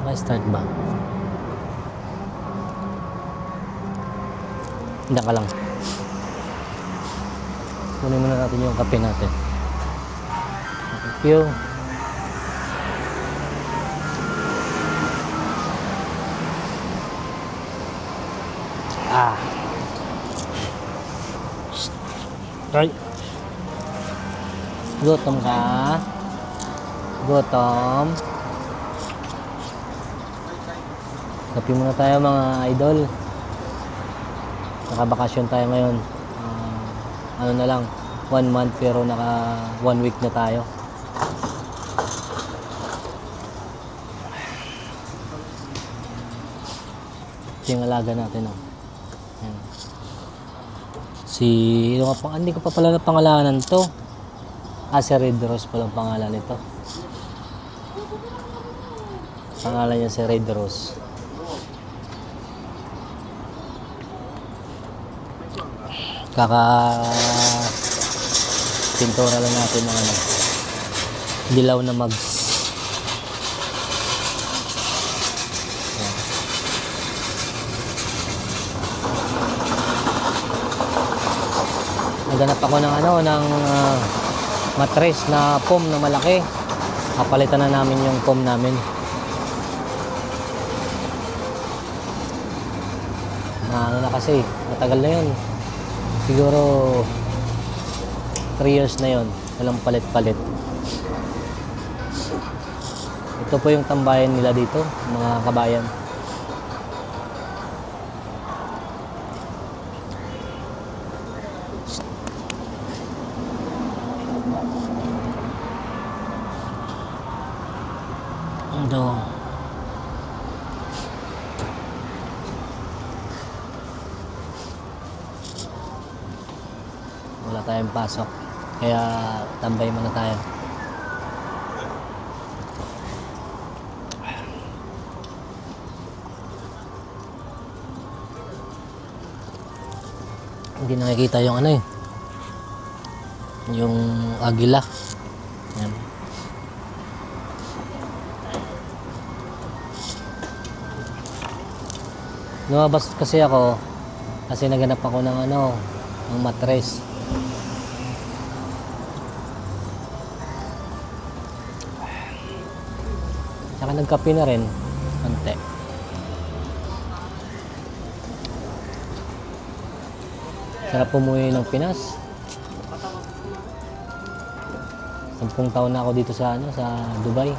Naka-start ba? Hindi ka lang. Kunin muna natin yung kape natin. Thank you. Right. Gutom ka? Gutom? Kape muna tayo mga idol. Nakabakasyon tayo ngayon. Ano na lang, 1 month pero naka 1 week na tayo. Ito yung alaga natin. Ayan. Hindi ko pa pala na pangalanan to. Si Red Rose palang pangalan nito. Pangalan niya si Red Rose. Pintura lang natin ng dilaw na mags. Naghanap ako ng matres na foam na malaki. Kapalitan na namin yung foam namin. Na kasi, matagal na yun. Siguro 3 years na yun. Walang palit-palit. Ito po yung tambayan nila dito, mga kabayan. Ito. Wala tayong pasok, kaya tambay muna tayo. Hindi nakikita yung yung agila. Yan. Lumabas kasi ako kasi naghanap ako ng ng matres. Saka nagkape na rin konti. Sarap umuwi ng Pinas. 10 taon na ako dito sa sa Dubai.